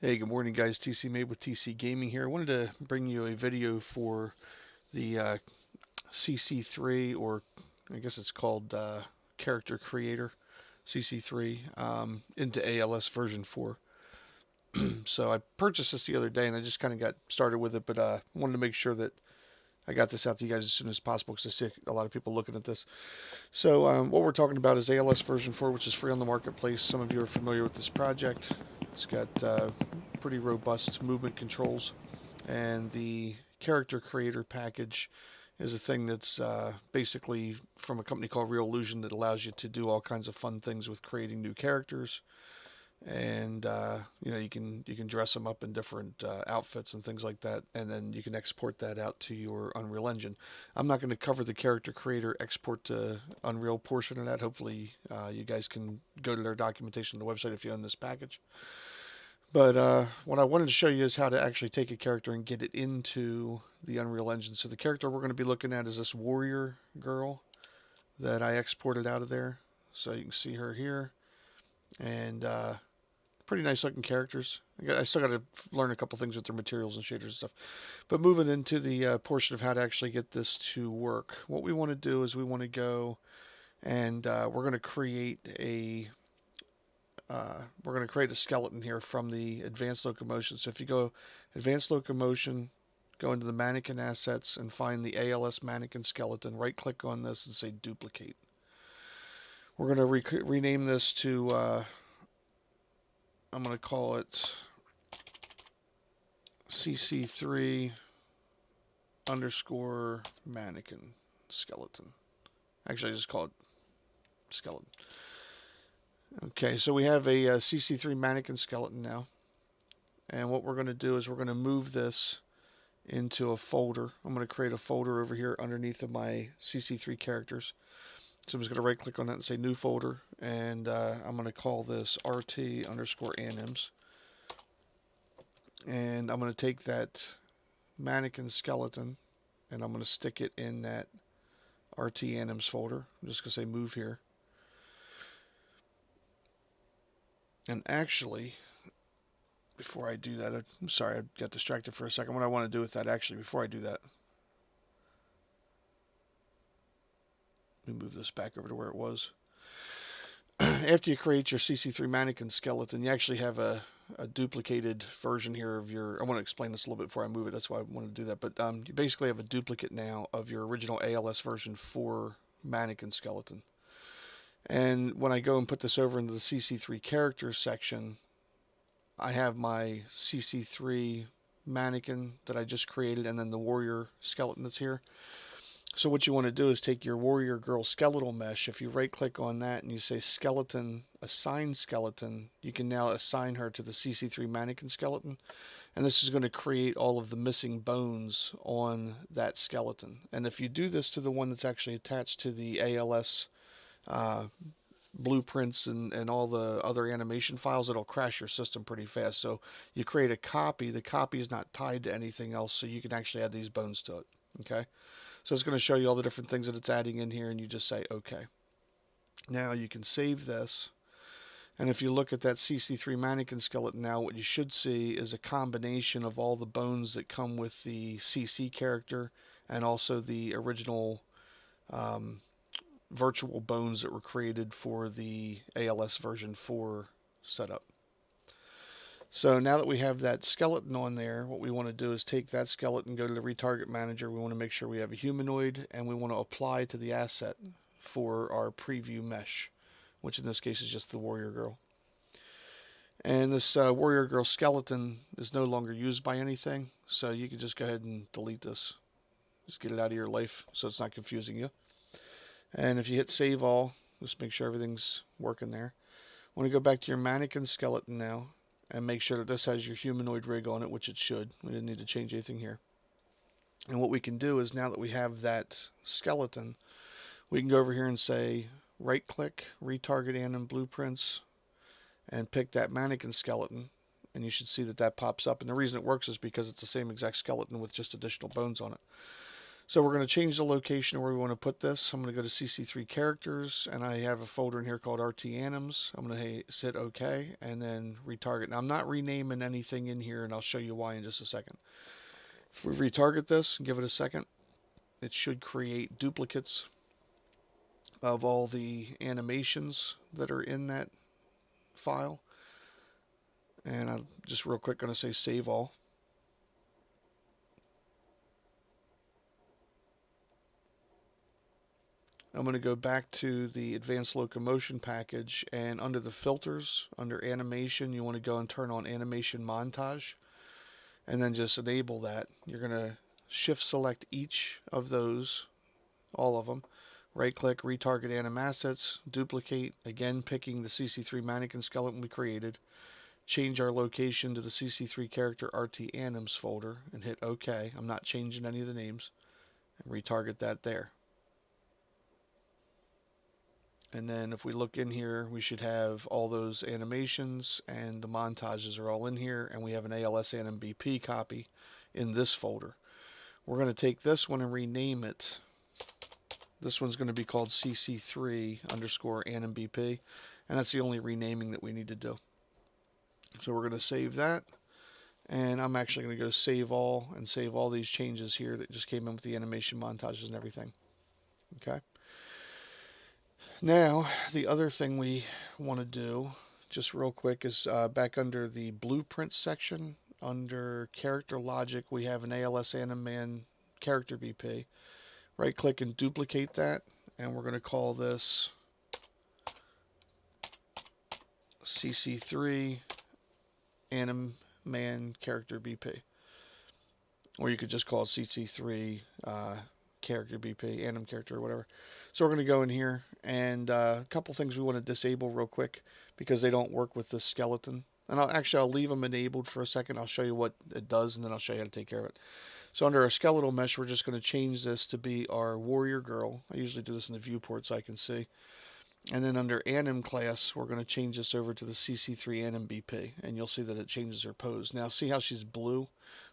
Hey, good morning, guys. TC Mabe with TC Gaming here. I wanted to bring you a video for the CC3, or I guess it's called Character Creator, CC3, into ALS version 4. So I purchased this the other day, and I just kind of got started with it, but wanted to make sure that I got this out to you guys as soon as possible because I see a lot of people looking at this. So what we're talking about is ALS version 4, which is free on the marketplace. Some of you are familiar with this project. It's got pretty robust movement controls, and the character creator package is a thing that's basically from a company called Real Illusion that allows you to do all kinds of fun things with creating new characters, and you can dress them up in different outfits and things like that, and then you can export that out to your Unreal Engine. I'm not going to cover the character creator export to Unreal portion of that. Hopefully you guys can go to their documentation on the website if you own this package. But what I wanted to show you is how to actually take a character and get it into the Unreal Engine. So the character we're going to be looking at is this warrior girl that I exported out of there. So you can see her here, and pretty nice looking characters. I still got to learn a couple things with their materials and shaders and stuff. But moving into the portion of how to actually get this to work, what we want to do is we want to go and we're going to create a skeleton here from the advanced locomotion. So if you go advanced locomotion, go into the mannequin assets and find the ALS mannequin skeleton, right click on this and say duplicate. We're going to rename this to I'm going to call it CC3 underscore mannequin skeleton. Actually, I just call it skeleton. Okay, so we have a CC3 mannequin skeleton now. And what we're going to do is we're going to move this into a folder. I'm going to create a folder over here underneath of my CC3 characters. So I'm just going to right click on that and say new folder. And I'm going to call this RT underscore anims. And I'm going to take that mannequin skeleton and I'm going to stick it in that RT anims folder. I'm just going to say move here. And actually, before I do that, I'm sorry, I got distracted for a second. What I want to do with that, actually, before I do that, let me move this back over to where it was. After you create your CC3 mannequin skeleton, you actually have a duplicated version here of your, I want to explain this a little bit before I move it, that's why I want to do that, but you basically have a duplicate now of your original ALS version 4 mannequin skeleton. And when I go and put this over into the CC3 characters section, I have my CC3 mannequin that I just created and then the warrior skeleton that's here. So what you want to do is take your warrior girl skeletal mesh. If you right click on that and you say skeleton, assign skeleton, you can now assign her to the CC3 mannequin skeleton. And this is going to create all of the missing bones on that skeleton. And if you do this to the one that's actually attached to the ALS blueprints and all the other animation files, it'll crash your system pretty fast. So you create a copy. The copy is not tied to anything else, so you can actually add these bones to it. Okay, so it's going to show you all the different things that it's adding in here, and you just say okay. Now you can save this, and if you look at that CC3 mannequin skeleton now, what you should see is a combination of all the bones that come with the CC character and also the original virtual bones that were created for the ALS version 4 setup. So now that we have that skeleton on there, what we want to do is take that skeleton, go to the retarget manager. We want to make sure we have a humanoid, and we want to apply to the asset for our preview mesh, which in this case is just the warrior girl. And this warrior girl skeleton is no longer used by anything, so you can just go ahead and delete this. Just get it out of your life so it's not confusing you. And if you hit save all, just make sure everything's working there. I want to go back to your mannequin skeleton now and make sure that this has your humanoid rig on it, which it should. We didn't need to change anything here. And what we can do is, now that we have that skeleton, we can go over here and say right click, retarget anim blueprints, and pick that mannequin skeleton. And you should see that that pops up. And the reason it works is because it's the same exact skeleton with just additional bones on it. So we're going to change the location where we want to put this. I'm going to go to CC3 characters, and I have a folder in here called RT Anims. I'm going to hit OK and then retarget. Now I'm not renaming anything in here, and I'll show you why in just a second. If we retarget this and give it a second, it should create duplicates of all the animations that are in that file. And I'm just real quick going to say save all. I'm going to go back to the advanced locomotion package, and under the filters, under animation, you want to go and turn on animation montage, and then just enable that. You're going to shift select each of those, all of them, right click, retarget anim assets, duplicate, again picking the CC3 mannequin skeleton we created, change our location to the CC3 character RT anims folder, and hit OK. I'm not changing any of the names, and retarget that there. And then if we look in here, we should have all those animations, and the montages are all in here, and we have an ALSv4 copy in this folder. We're going to take this one and rename it. This one's going to be called CC3 underscore animbp, and that's the only renaming that we need to do. So we're going to save that, and I'm actually going to go save all and save all these changes here that just came in with the animation montages and everything. Okay. Now, the other thing we want to do, just real quick, is back under the blueprint section, under character logic, we have an ALSv4 character BP. Right click and duplicate that, and we're going to call this CC3 anim character BP. Or you could just call it CC3 character BP, anim character, or whatever. So we're going to go in here, and a couple things we want to disable real quick because they don't work with the skeleton. And I'll leave them enabled for a second. I'll show you what it does, and then I'll show you how to take care of it. So under our skeletal mesh, we're just going to change this to be our warrior girl. I usually do this in the viewport so I can see. And then under anim class, we're going to change this over to the CC3 anim BP, and you'll see that it changes her pose. Now see how she's blue?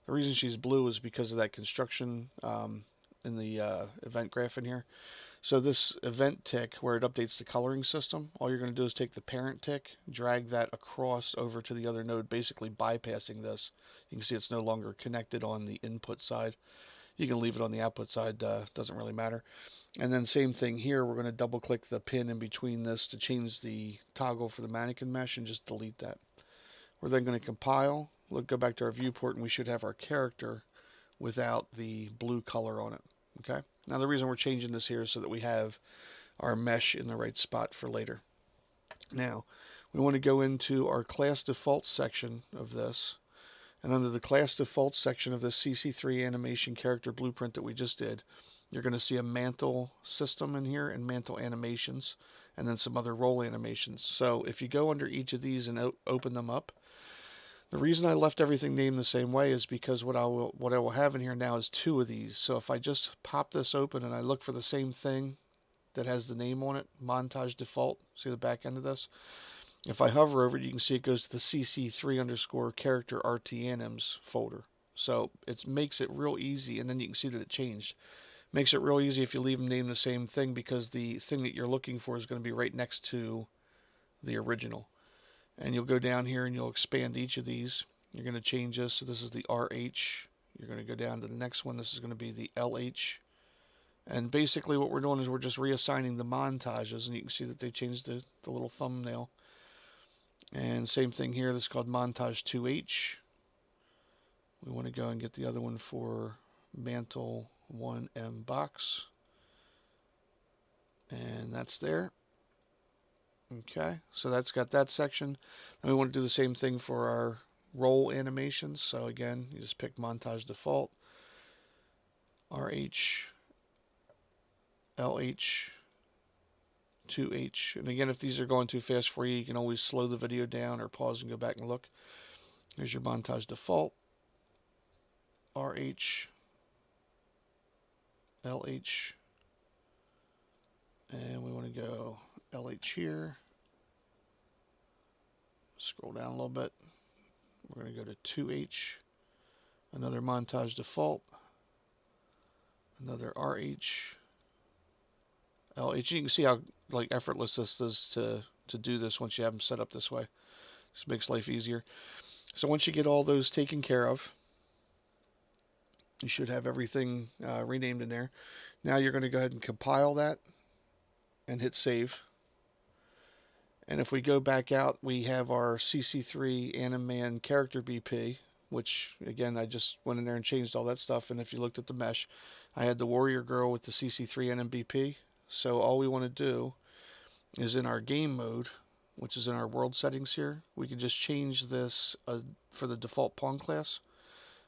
The reason she's blue is because of that construction in the event graph in here. So this event tick, where it updates the coloring system, all you're going to do is take the parent tick, drag that across over to the other node, basically bypassing this. You can see it's no longer connected on the input side. You can leave it on the output side, doesn't really matter. And then same thing here, we're going to double click the pin in between this to change the toggle for the mannequin mesh and just delete that. We're then going to compile, go back to our viewport, and we should have our character without the blue color on it. Okay. Now the reason we're changing this here is so that we have our mesh in the right spot for later. Now we want to go into our class default section of this, and under the class default section of this CC3 animation character blueprint that we just did, you're going to see a mantle system in here and mantle animations, and then some other role animations. So if you go under each of these and open them up, the reason I left everything named the same way is because what I will have in here now is two of these. So if I just pop this open and I look for the same thing that has the name on it, Montage Default, see the back end of this? If I hover over it, you can see it goes to the CC3 underscore character RT anims folder. So it makes it real easy, and then you can see that it changed. Makes it real easy if you leave them named the same thing, because the thing that you're looking for is going to be right next to the original. And you'll go down here and you'll expand each of these. You're going to change this. So this is the RH. You're going to go down to the next one. This is going to be the LH. And basically what we're doing is we're just reassigning the montages. And you can see that they changed the little thumbnail. And same thing here. This is called Montage 2H. We want to go and get the other one for Mantle 1M Box. And that's there. Okay, so that's got that section. And we want to do the same thing for our roll animations. So again, you just pick Montage Default, RH, LH, 2H. And again, if these are going too fast for you, you can always slow the video down or pause and go back and look. Here's your Montage Default, RH, LH, and we want to go LH here. Scroll down a little bit. We're going to go to 2H, another Montage Default, Another RH, LH. You can see how like effortless this is to do this once you have them set up this way. This makes life easier. So once you get all those taken care of, you should have everything renamed in there. Now you're going to go ahead and compile that and hit save. And if we go back out, we have our CC3 Animan Character BP, which again, I just went in there and changed all that stuff. And if you looked at the mesh, I had the Warrior Girl with the CC3 NMBP. So all we want to do is in our game mode, which is in our world settings here, we can just change this for the default pawn class.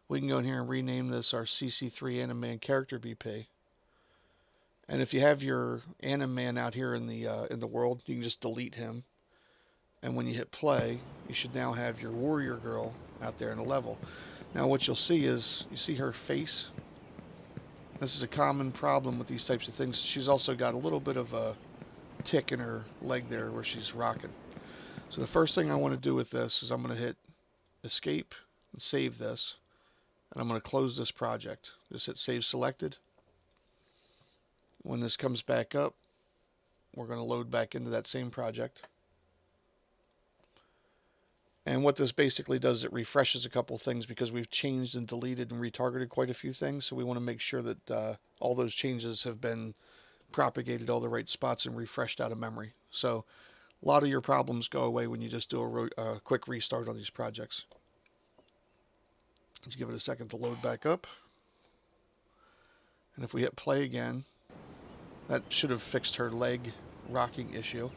We can go in here and rename this our CC3 Animan Character BP. And if you have your Animan out here in the world, you can just delete him. And when you hit play, you should now have your Warrior Girl out there in the level. Now what you'll see is, you see her face? This is a common problem with these types of things. She's also got a little bit of a tick in her leg there where she's rocking. So the first thing I want to do with this is I'm going to hit escape and save this. And I'm going to close this project. Just hit save selected. When this comes back up, we're going to load back into that same project. And what this basically does, it refreshes a couple things because we've changed and deleted and retargeted quite a few things. So we want to make sure that all those changes have been propagated all the right spots and refreshed out of memory. So a lot of your problems go away when you just do a quick restart on these projects. Let's give it a second to load back up. And if we hit play again, that should have fixed her leg rocking issue,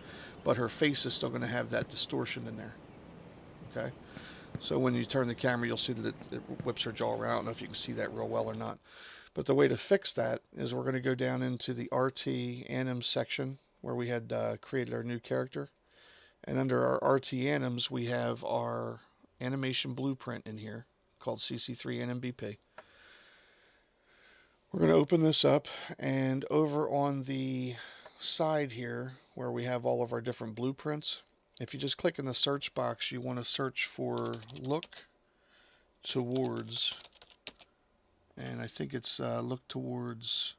but her face is still going to have that distortion in there. Okay, so when you turn the camera, you'll see that it whips her jaw around. I don't know if you can see that real well or not. But the way to fix that is we're going to go down into the RT Anim section where we had created our new character. And under our RT Anims, we have our animation blueprint in here called CC3 NMBP. We're going to open this up, and over on the side here where we have all of our different blueprints, if you just click in the search box, you want to search for look towards, and I think it's look towards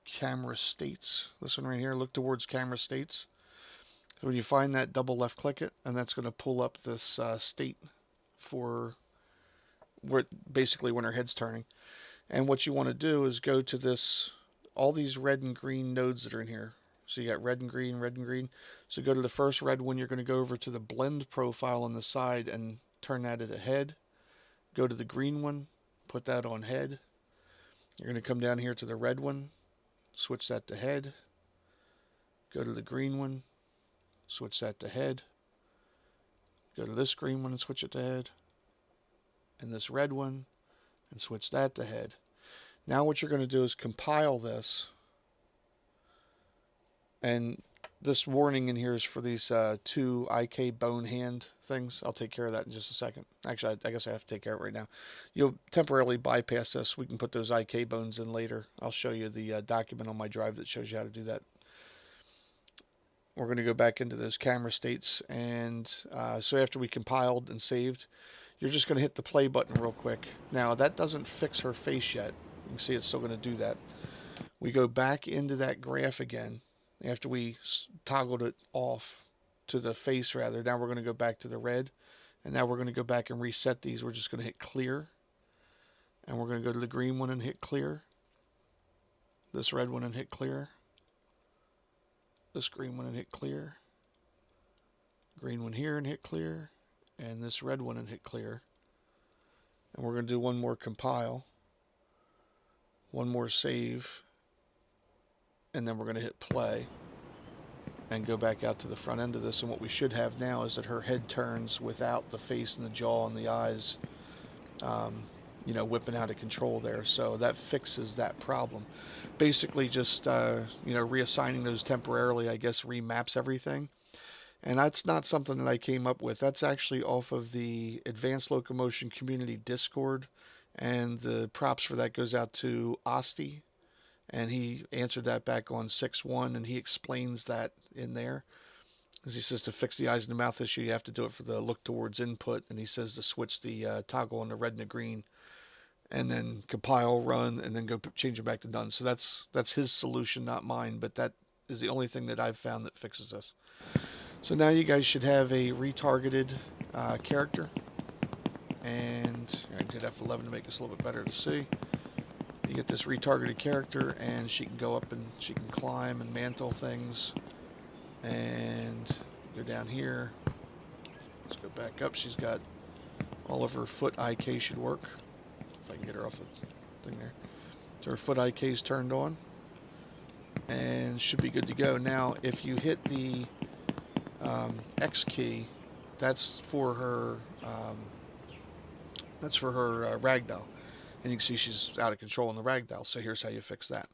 camera states. This one right here, look towards camera states. So when you find that, double left click it, and that's going to pull up this state for where basically when her head's turning. And what you want to do is go to this, all these red and green nodes that are in here. So you got red and green, red and green. So go to the first red one. You're going to go over to the blend profile on the side and turn that at head. Go to the green one, put that on head. You're going to come down here to the red one, switch that to head. Go to the green one, switch that to head. Go to this green one and switch it to head. And this red one and switch that to head. Now what you're going to do is compile this. And this warning in here is for these two IK bone hand things. I'll take care of that in just a second. Actually, I guess I have to take care of it right now. You'll temporarily bypass this. We can put those IK bones in later. I'll show you the document on my drive that shows you how to do that. We're going to go back into those camera states. And so after we compiled and saved, you're just going to hit the play button real quick. Now, that doesn't fix her face yet. You can see it's still going to do that. We go back into that graph again. After we toggled it off to the face rather, now we're going to go back to the red. And now we're going to go back and reset these. We're just going to hit clear. And we're going to go to the green one and hit clear. This red one and hit clear. This green one and hit clear. Green one here and hit clear. And this red one and hit clear. And we're going to do one more compile. One more save. And then we're going to hit play and go back out to the front end of this. And what we should have now is that her head turns without the face and the jaw and the eyes, you know, whipping out of control there. So that fixes that problem. Basically just, you know, reassigning those temporarily, I guess, remaps everything. And that's not something that I came up with. That's actually off of the Advanced Locomotion Community Discord. And the props for that goes out to Asti. And he answered that back on 6.1, and he explains that in there. As he says to fix the eyes and the mouth issue, you have to do it for the look towards input. And he says to switch the toggle on the red and the green. and then compile, run, and then go change it back to done. So that's his solution, not mine, but that is the only thing that I've found that fixes this. So now you guys should have a retargeted character, and I did F11 to make this a little bit better to see. You get this retargeted character, and she can go up and she can climb and mantle things, and go down here. Let's go back up. She's got all of her foot IK should work. If I can get her off the thing there. So her foot IK is turned on, and should be good to go. Now, if you hit the X key, that's for her ragdoll, and you can see she's out of control in the ragdoll. So here's how you fix that.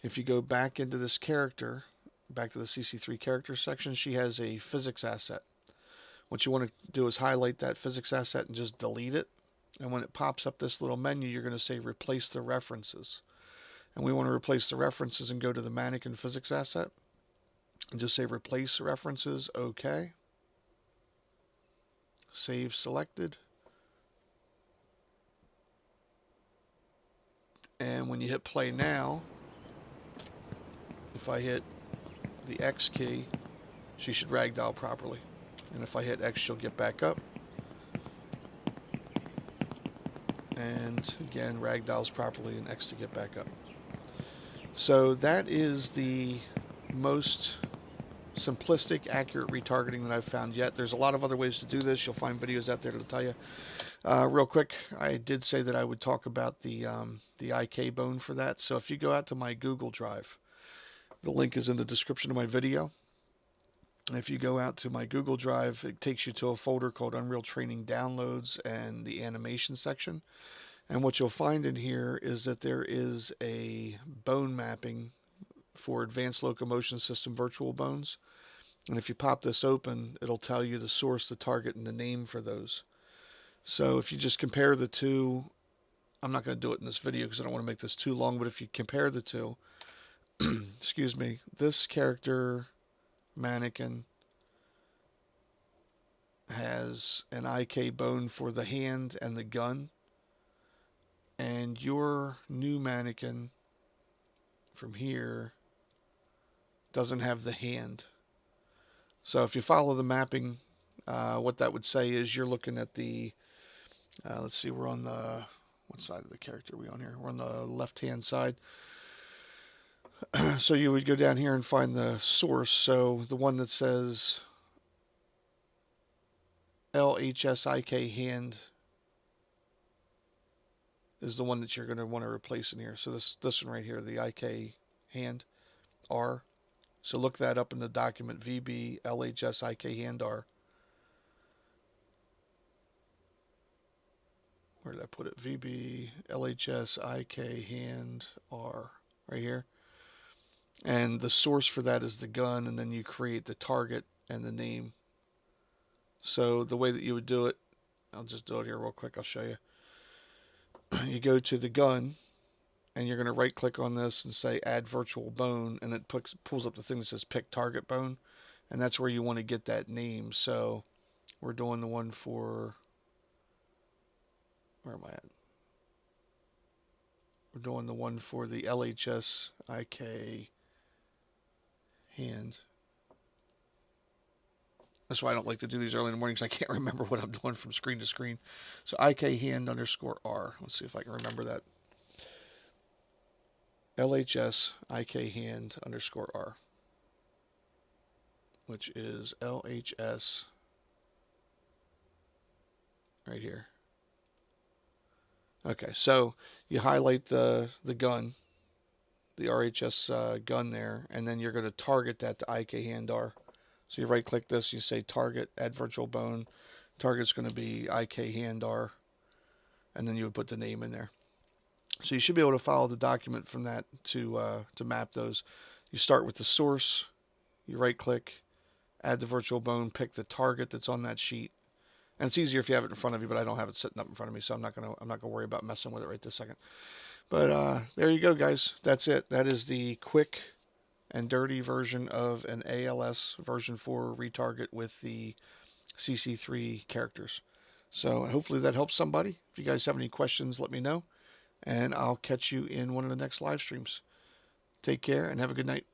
If you go back into this character, back to the CC3 character section, she has a physics asset. What you want to do is highlight that physics asset and just delete it. And when it pops up this little menu, you're going to say replace the references. And we want to replace the references and go to the mannequin physics asset. And just say replace references, OK. Save selected. And when you hit play now, if I hit the X key, she should ragdoll properly. And if I hit X, she'll get back up. And again, ragdolls properly, and X to get back up. So that is the most simplistic, accurate retargeting that I've found yet. There's a lot of other ways to do this. You'll find videos out there that'll tell you. Real quick, I did say that I would talk about the IK bone for that. So if you go out to my Google Drive, the link is in the description of my video. If you go out to my Google Drive, it takes you to a folder called Unreal Training Downloads and the animation section. And what you'll find in here is that there is a bone mapping for Advanced Locomotion System virtual bones. And if you pop this open, it'll tell you the source, the target, and the name for those. So if you just compare the two, I'm not going to do it in this video because I don't want to make this too long, but if you compare the two, excuse me, this character mannequin has an IK bone for the hand and the gun, and your new mannequin from here doesn't have the hand. So if you follow the mapping, what that would say is you're looking at the let's see, we're on the, what side of the character are we on here? We're on the left hand side. So you would go down here and find the source. So the one that says LHSIK hand is the one that you're going to want to replace in here. So this one right here, the IK hand R. So look that up in the document, VB LHSIK hand R. Where did I put it? VB LHSIK hand R right here. And the source for that is the gun, and then you create the target and the name. So the way that you would do it, I'll just do it here real quick, I'll show you. You go to the gun, and you're going to right click on this and say add virtual bone, and it pulls up the thing that says pick target bone, and that's where you want to get that name. So we're doing the one for, where am I at? We're doing the one for the LHSIK hand. That's why I don't like to do these early in the morning, because I can't remember what I'm doing from screen to screen. So IK hand underscore R. Let's see if I can remember that. LHS IK hand underscore R, which is LHS right here. Okay, so you highlight the gun, the RHS gun there, and then you're going to target that to IK hand R. So you right click this, you say target, add virtual bone. Target's going to be IK hand R, and then you would put the name in there. So you should be able to follow the document from that to map those. You start with the source, you right click, add the virtual bone, pick the target that's on that sheet. And it's easier if you have it in front of you, but I don't have it sitting up in front of me, so I'm not gonna worry about messing with it right this second. But there you go, guys. That's it. That is the quick and dirty version of an ALS version 4 retarget with the CC3 characters. So hopefully that helps somebody. If you guys have any questions, let me know. and I'll catch you in one of the next live streams. Take care and have a good night.